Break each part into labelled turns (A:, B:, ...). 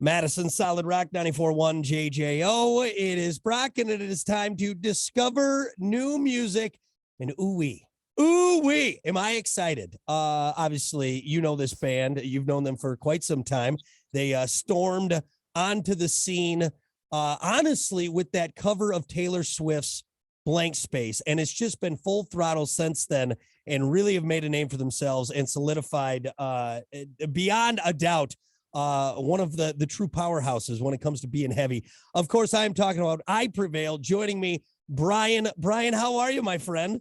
A: Madison Solid Rock 94.1 JJO. It is Brock, and it is time to discover new music. And ooh-wee, am I excited? Obviously, you know this band. You've known them for quite some time. They stormed onto the scene, honestly, with that cover of Taylor Swift's Blank Space. And it's just been full throttle since then and really have made a name for themselves and solidified beyond a doubt one of the true powerhouses when it comes to being heavy. Of course, I'm talking about I Prevail. Joining me, Brian. Brian, how are you, my friend?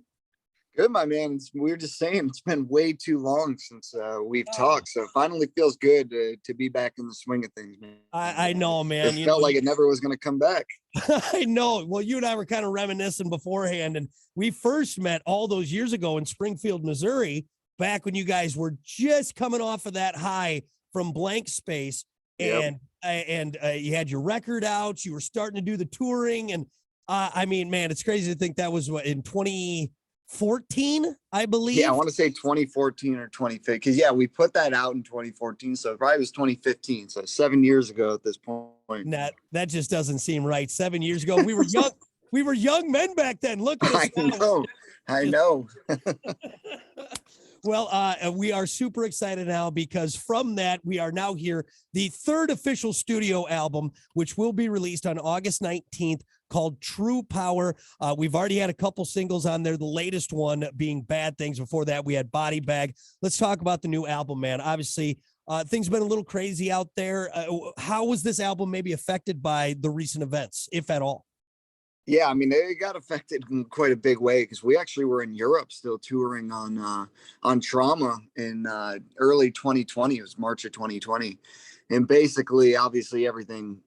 B: Good, my man. We were just saying it's been way too long since we've talked, so it finally feels good to be back in the swing of things, man.
A: I know, man.
B: It felt like it never was going to come back.
A: I know. Well, you and I were kind of reminiscing beforehand, and we first met all those years ago in Springfield, Missouri, back when you guys were just coming off of that high from Blank Space, and you had your record out. You were starting to do the touring, and I mean, man, it's crazy to think that was what, in 2014, I believe.
B: Yeah, I want to say 2014 or 2015, because we put that out in 2014, so it probably was 2015, so 7 years ago at this point.
A: That just doesn't seem right. 7 years ago, we were young. We were young men back then. Look at us now.
B: I know.
A: Well, we are super excited now because from that, we are now here, the third official studio album, which will be released on August 19th, called True Power. We've already had a couple singles on there, the latest one being Bad Things. Before that, we had Body Bag. Let's talk about the new album, man. Obviously, things have been a little crazy out there. How was this album maybe affected by the recent events, if at all?
B: Yeah, I mean, they got affected in quite a big way because we actually were in Europe still touring on Trauma in early 2020. It was March of 2020. And basically, obviously, everything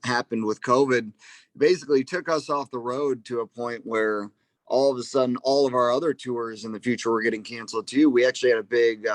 B: happened with COVID. Basically took us off the road to a point where all of a sudden, all of our other tours in the future were getting canceled too. We actually had a big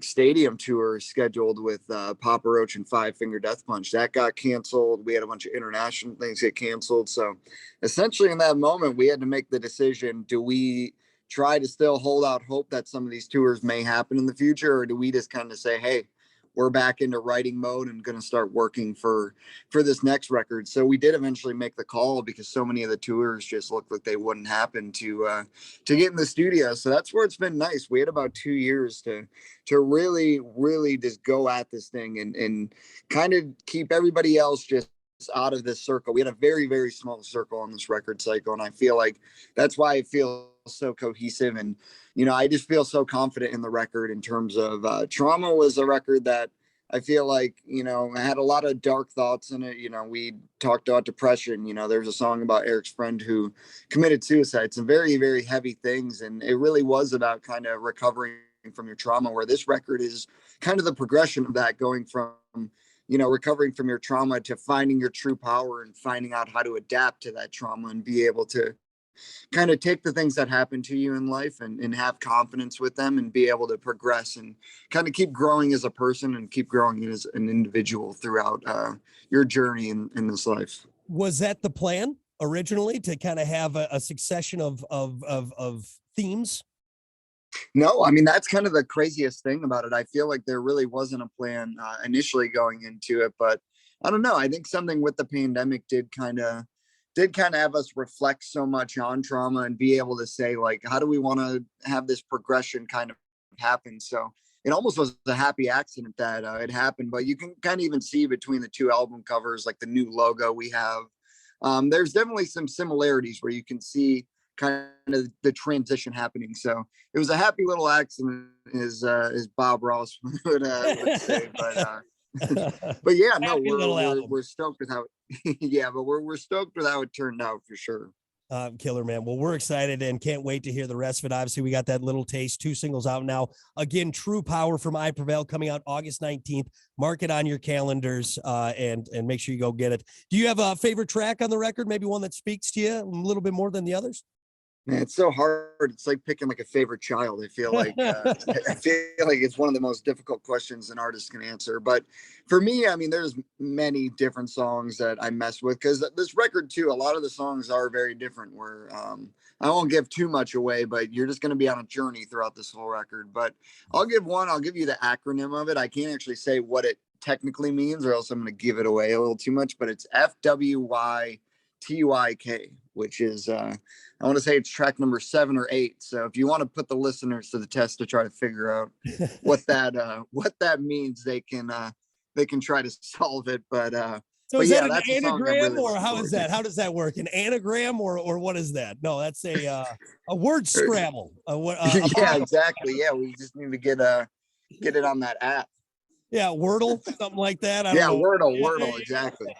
B: stadium tour scheduled with Papa Roach and Five Finger Death Punch. That got canceled. We had a bunch of international things get canceled. So essentially in that moment, we had to make the decision, do we try to still hold out hope that some of these tours may happen in the future? Or do we just kind of say, hey, we're back into writing mode and going to start working for this next record? So we did eventually make the call because so many of the tours just looked like they wouldn't happen to get in the studio. So that's where it's been nice. We had about 2 years to really, really just go at this thing and kind of keep everybody else just out of this circle. We had a very, very small circle on this record cycle. And I feel like that's why it feels so cohesive. And, I just feel so confident in the record in terms of Trauma was a record that I feel like, had a lot of dark thoughts in it. We talked about depression. There's a song about Eric's friend who committed suicide, some very, very heavy things. And it really was about kind of recovering from your trauma, where this record is kind of the progression of that, going from recovering from your trauma to finding your true power and finding out how to adapt to that trauma and be able to kind of take the things that happen to you in life and have confidence with them and be able to progress and kind of keep growing as a person and keep growing as an individual throughout your journey in this life.
A: Was that the plan originally, to kind of have a succession of themes?
B: No, I mean, that's kind of the craziest thing about it. I feel like there really wasn't a plan initially going into it, but I don't know. I think something with the pandemic did kind of have us reflect so much on trauma and be able to say, like, how do we want to have this progression kind of happen? So it almost was a happy accident that it happened, but you can kind of even see between the two album covers, like the new logo we have. There's definitely some similarities where you can see kind of the transition happening. So it was a happy little accident, as Bob Ross would say. But yeah, no, we're stoked with how but we're stoked with how it turned out for sure.
A: Killer, man. Well, we're excited and can't wait to hear the rest of it. Obviously, we got that little taste, 2 singles out now. Again, True Power from I Prevail coming out August 19th. Mark it on your calendars and make sure you go get it. Do you have a favorite track on the record? Maybe one that speaks to you a little bit more than the others?
B: Man, it's so hard. It's like picking like a favorite child. I feel like it's one of the most difficult questions an artist can answer. But for me, I mean, there's many different songs that I mess with because this record too, a lot of the songs are very different. Where I won't give too much away, but you're just going to be on a journey throughout this whole record. But I'll give you the acronym of it. I can't actually say what it technically means, or else I'm going to give it away a little too much, but it's FWYTYK, which is, I want to say it's track number 7 or 8. So if you want to put the listeners to the test to try to figure out what that means, they can try to solve it.
A: So
B: But
A: is that
B: yeah,
A: an
B: that's a song I'm
A: anagram,
B: really
A: or
B: looking
A: how is
B: forward to.
A: that? How does that work? An anagram, or what is that? No, that's a word scramble.
B: Yeah, exactly. Yeah, we just need to get it on that app.
A: Yeah, Wordle, something like that. I don't
B: Yeah,
A: know.
B: Wordle, exactly.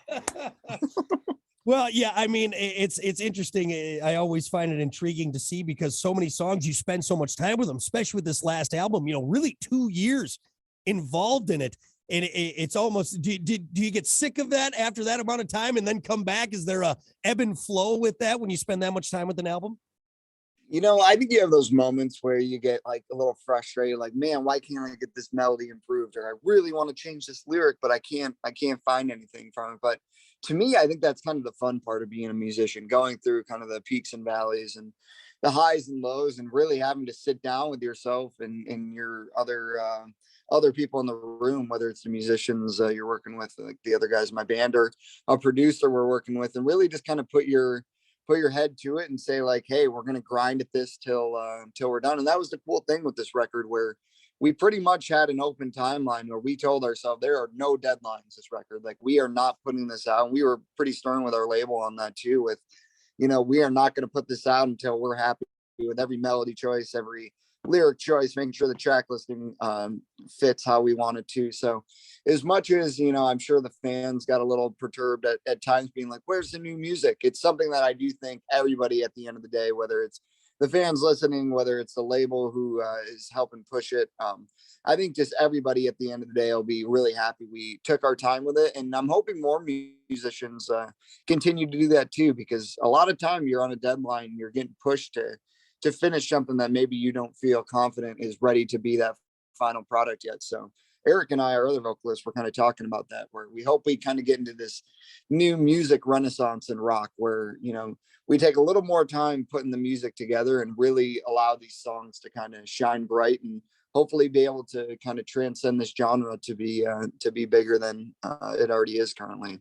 A: Well, yeah, I mean, it's interesting. I always find it intriguing to see, because so many songs, you spend so much time with them, especially with this last album, really 2 years involved in it. And it's almost, do you get sick of that after that amount of time and then come back? Is there a ebb and flow with that when you spend that much time with an album?
B: I think you have those moments where you get like a little frustrated, like, man, why can't I get this melody improved? Or I really want to change this lyric, but I can't find anything from it. But to me, I think that's kind of the fun part of being a musician, going through kind of the peaks and valleys and the highs and lows, and really having to sit down with yourself and your other people in the room, whether it's the musicians you're working with, like the other guys in my band, or a producer we're working with, and really just kind of put your head to it and say, like, hey, we're going to grind at this till we're done. And that was the cool thing with this record, where we pretty much had an open timeline where we told ourselves there are no deadlines. This record, like, we are not putting this out. And we were pretty stern with our label on that too, with, we are not going to put this out until we're happy with every melody choice, every lyric choice, making sure the track listing fits how we want it to. So as much as, I'm sure the fans got a little perturbed at times, being like, where's the new music? It's something that I do think everybody at the end of the day, whether it's the fans listening, whether it's the label who is helping push it, I think just everybody at the end of the day will be really happy we took our time with it. And I'm hoping more musicians continue to do that too, because a lot of time you're on a deadline, you're getting pushed to finish something that maybe you don't feel confident is ready to be that final product yet. So Eric and I, our other vocalists, were kind of talking about that, where we hope we kind of get into this new music renaissance in rock, where, we take a little more time putting the music together and really allow these songs to kind of shine bright, and hopefully be able to kind of transcend this genre to be bigger than it already is currently.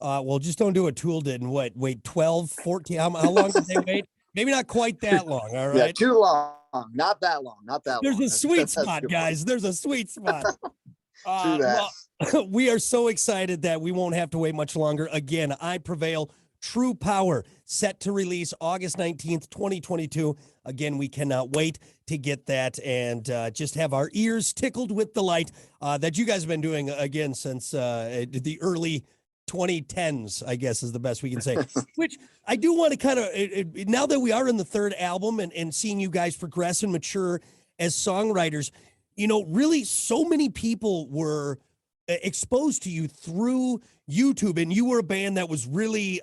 A: Well, just don't do what Tool did and wait 12, 14. How long did they wait? Maybe not quite that long. All right.
B: Yeah, too long. Not that long. Not that
A: There's
B: long.
A: a sweet spot, guys. There's a sweet spot.
B: True that.
A: Well, we are so excited that we won't have to wait much longer. Again, I Prevail, True Power, set to release August 19th, 2022. Again, we cannot wait to get that and just have our ears tickled with delight that you guys have been doing, again, since the early 2010s, I guess, is the best we can say. Which I do want to kind of, now that we are in the third album and seeing you guys progress and mature as songwriters, really so many people were exposed to you through YouTube, and you were a band that was really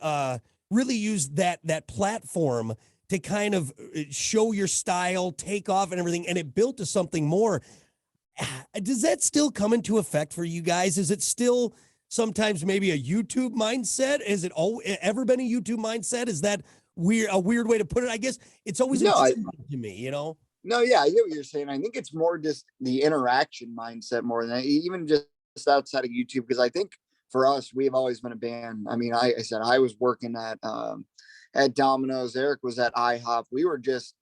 A: used that platform to kind of show your style, take off and everything, and it built to something more. Does that still come into effect for you guys? Is it still sometimes maybe a YouTube mindset? Has it ever been a YouTube mindset? Is that a weird way to put it? I guess it's always interesting to me,
B: No, yeah, I get what you're saying. I think it's more just the interaction mindset more than even just outside of YouTube. Because I think for us, we've always been a band. I mean, I said I was working at Domino's. Eric was at IHOP. We were just,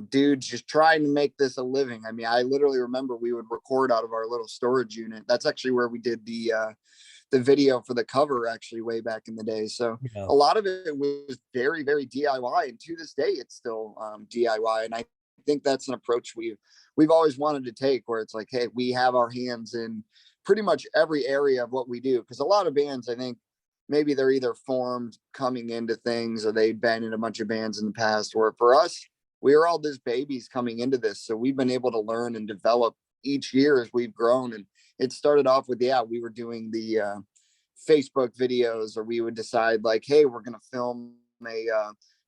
B: dudes just trying to make this a living. I mean, I literally remember we would record out of our little storage unit. That's actually where we did the video for the cover, actually, way back in the day. So
A: Yeah.
B: a lot of it was very, very DIY, and to this day it's still DIY. And I think that's an approach we've always wanted to take, where it's like, hey, we have our hands in pretty much every area of what we do. Because a lot of bands, I think, maybe they're either formed coming into things, or they've been in a bunch of bands in the past. Where for us, we are all just babies coming into this, so we've been able to learn and develop each year as we've grown. And it started off with, we were doing the Facebook videos, or we would decide, like, hey, we're going to film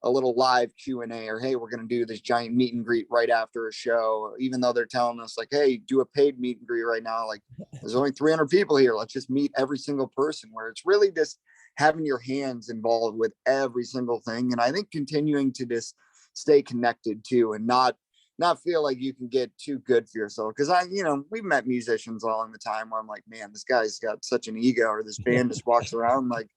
B: a little live Q&A, or hey, we're going to do this giant meet and greet right after a show, even though they're telling us, like, hey, do a paid meet and greet right now. Like, there's only 300 people here. Let's just meet every single person, where it's really just having your hands involved with every single thing. And I think continuing to just stay connected too, and not not feel like you can get too good for yourself. Cause we've met musicians all in the time where I'm like, man, this guy's got such an ego, or this band just walks around like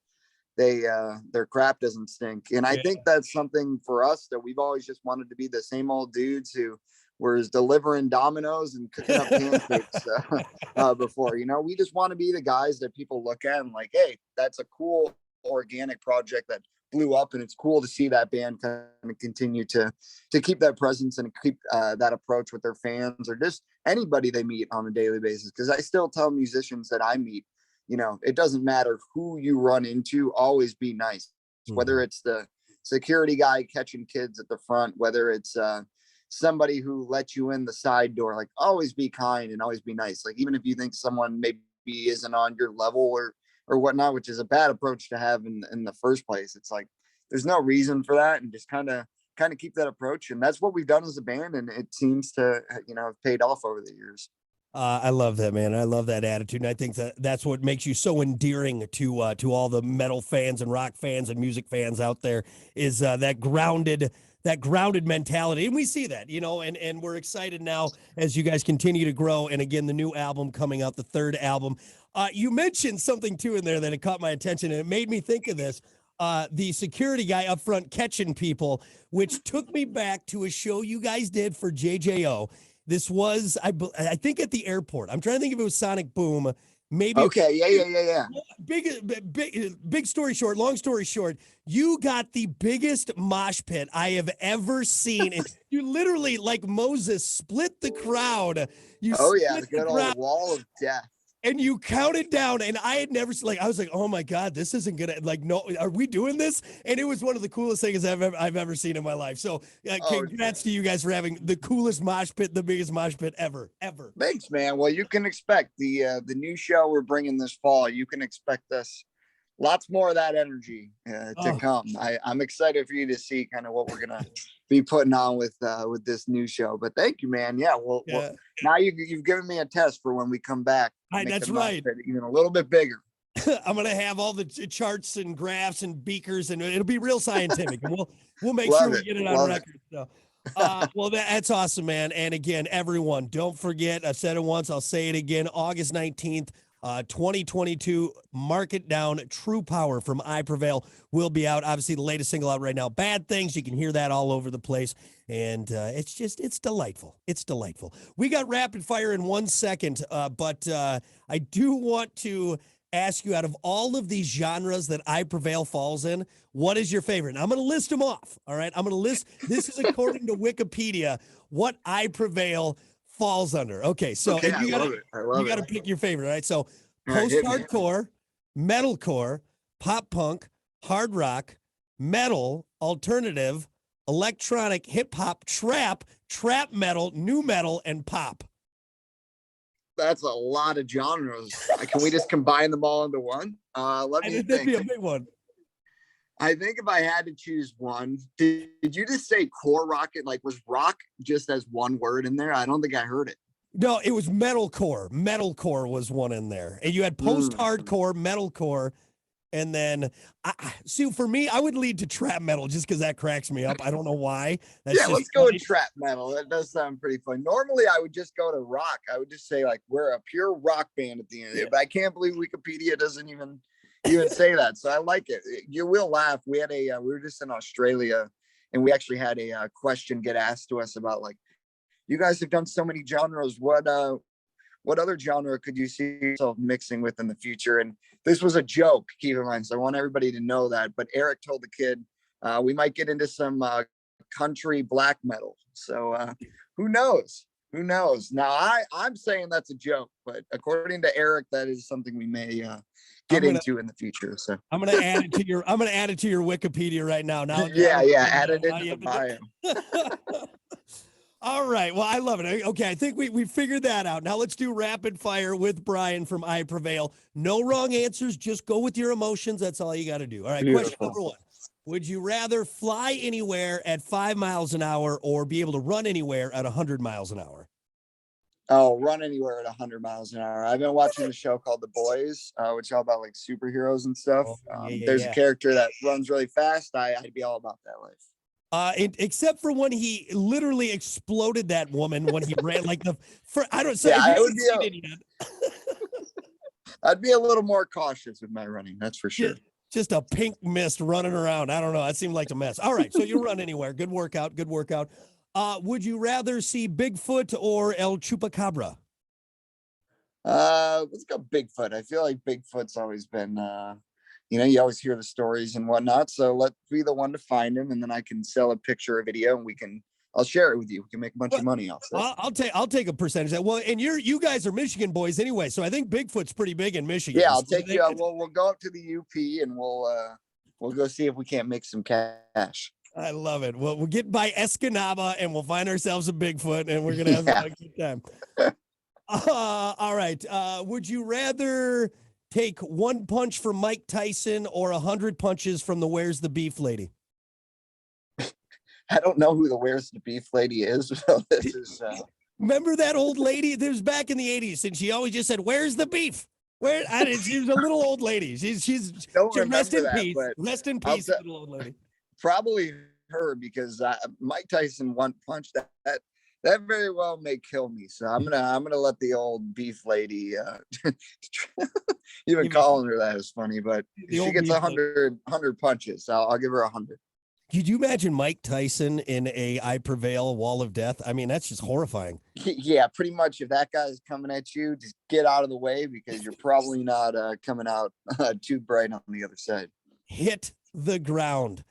B: their crap doesn't stink. And I think that's something for us that we've always just wanted to be the same old dudes who were delivering dominoes and cooking up pancakes before. We just want to be the guys that people look at and like, hey, that's a cool organic project that blew up, and it's cool to see that band kind of continue to keep that presence and keep that approach with their fans or just anybody they meet on a daily basis. Because I still tell musicians that I meet, it doesn't matter who you run into, always be nice. Whether it's the security guy catching kids at the front, whether it's somebody who lets you in the side door, like always be kind and always be nice. Like even if you think someone maybe isn't on your level or whatnot, which is a bad approach to have in the first place. It's like there's no reason for that, and just kind of keep that approach. And that's what we've done as a band, and it seems to have paid off over the years.
A: I love that, man. I love that attitude, and I think that's what makes you so endearing to all the metal fans and rock fans and music fans out there. Is that grounded mentality, and we see that, and we're excited now as you guys continue to grow. And again, the new album coming out, the third album. You mentioned something too in there that it caught my attention, and it made me think of this. The security guy up front catching people, which took me back to a show you guys did for JJO. This was, I think, at the airport. I'm trying to think if it was Sonic Boom. Maybe.
B: Okay. Yeah.
A: Big story short, long story short, you got the biggest mosh pit I have ever seen. And you literally, like Moses, split the crowd.
B: The good old wall of death.
A: And you counted down, and I had never I was like, oh my God, this isn't gonna, no, are we doing this? And it was one of the coolest things I've ever seen in my life. So congrats to you guys for having the coolest mosh pit, the biggest mosh pit ever.
B: Thanks, man. Well, you can expect the new show we're bringing this fall. You can expect us lots more of that energy to come. I'm excited for you to see kind of what we're gonna be putting on with this new show. But thank you, man. Yeah, well now you've given me a test for when we come back.
A: That's right.
B: Even a little bit bigger.
A: I'm gonna have all the charts and graphs and beakers, and it'll be real scientific. And we'll make
B: Love
A: sure we
B: it.
A: get it on
B: Love
A: record. So. Well, that's awesome, man. And again, everyone, don't forget, I've said it once, I'll say it again, August 19th, 2022, Mark It Down, True Power from Prevail will be out. Obviously, the latest single out right now, Bad Things. You can hear that all over the place. And it's delightful. It's delightful. We got rapid fire in 1 second, but I do want to ask you, out of all of these genres that Prevail falls in, what is your favorite? And I'm going to list them off. All right. I'm going to list, this is according to Wikipedia, what Prevail falls under. Okay. So
B: I love
A: you got to pick your favorite. All right. So post-hardcore, metalcore, pop punk, hard rock, metal, alternative, electronic, hip hop, trap metal, new metal, and pop.
B: That's a lot of genres. Can we just combine them all into one? Let me think.
A: That'd be a big one.
B: I think if I had to choose one, did you just say core rock? Like, was rock just as one word in there? I don't think I heard it.
A: No, it was metalcore. Metalcore was one in there. And you had post-hardcore, metalcore, and then, see, for me, I would lead to trap metal just because that cracks me up. I don't know why.
B: Let's go with trap metal. That does sound pretty fun. Normally, I would just go to rock. I would just say, like, we're a pure rock band at the end of it. But I can't believe Wikipedia doesn't even say that. So I like it. You will laugh. We had we were just in Australia, and we actually had a question get asked to us about, like, you guys have done so many genres. What other genre could you see yourself mixing with in the future? And this was a joke, keep in mind. So I want everybody to know that. But Eric told the kid, we might get into some country black metal. So who knows? Who knows? Now I'm saying that's a joke, but according to Eric, that is something we may get into in the future. So
A: I'm gonna add it to your Wikipedia right now. Now
B: add it into the bio.
A: All right. Well, I love it. Okay, I think we figured that out. Now let's do rapid fire with Brian from Prevail. No wrong answers. Just go with your emotions. That's all you got to do. All right. Beautiful. Question number 1. Would you rather fly anywhere at 5 miles an hour or be able to run anywhere at 100 miles an hour?
B: Oh, run anywhere at 100 miles an hour. I've been watching a show called The Boys, which is all about like superheroes and stuff. There's a character that runs really fast. I'd be all about that life.
A: Except for when he literally exploded that woman when he ran like I don't say
B: Yeah,
A: if you
B: I would
A: haven't
B: be
A: seen it yet.
B: I'd be a little more cautious with my running. That's for sure.
A: Just a pink mist running around. I don't know. That seemed like a mess. All right, so you'll run anywhere. Good workout. Good workout. Would you rather see Bigfoot or El Chupacabra?
B: Let's go Bigfoot. I feel like Bigfoot's always been, you always hear the stories and whatnot. So let's be the one to find him, and then I can sell a picture or video, and I'll share it with you. We can make a bunch of money off it.
A: I'll take a percentage of that. Well, and you guys are Michigan boys anyway, so I think Bigfoot's pretty big in Michigan.
B: Yeah, I'll take you. We'll go up to the UP and we'll go see if we can't make some cash.
A: I love it. We'll get by Escanaba and we'll find ourselves a Bigfoot and we're gonna have a good time. All right. Would you rather take one punch from Mike Tyson or 100 punches from the Where's the Beef lady?
B: I don't know who the Where's the Beef lady is. So this is.
A: Remember that old lady? This was back in the 80s, and she always just said, "Where's the beef?" She was a little old lady. She's rest in peace. Rest in peace, little old lady.
B: Probably her, because Mike Tyson one punch that very well may kill me. So I'm gonna let the old beef lady. Even calling her that is funny, but she gets 100 punches. I'll give her 100.
A: Could you imagine Mike Tyson in a I Prevail wall of death? I mean, that's just horrifying.
B: Yeah, pretty much. If that guy's coming at you, just get out of the way, because you're probably not coming out too bright on the other side.
A: Hit the ground.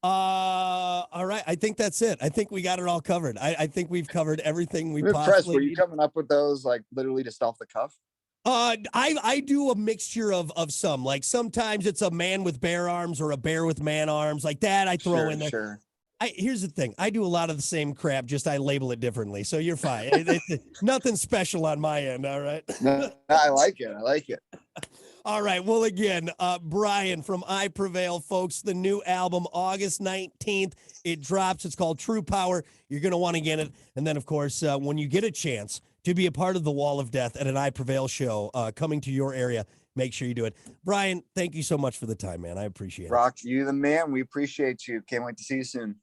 A: All right. I think that's it. I think we got it all covered. I think we've covered everything we possibly
B: Were you coming up with those like literally just off the cuff?
A: I do a mixture of some. Like sometimes it's a man with bear arms or a bear with man arms, like that. I throw in there.
B: Sure.
A: Here's the thing. I do a lot of the same crap, just I label it differently. So you're fine. It's nothing special on my end. All right.
B: No, I like it.
A: All right. Well, again, Brian from I Prevail, folks, the new album, August 19th. It drops. It's called True Power. You're going to want to get it. And then, of course, when you get a chance to be a part of the Wall of Death at an I Prevail show coming to your area, make sure you do it. Brian, thank you so much for the time, man. I appreciate it.
B: Rock, you the man. We appreciate you. Can't wait to see you soon.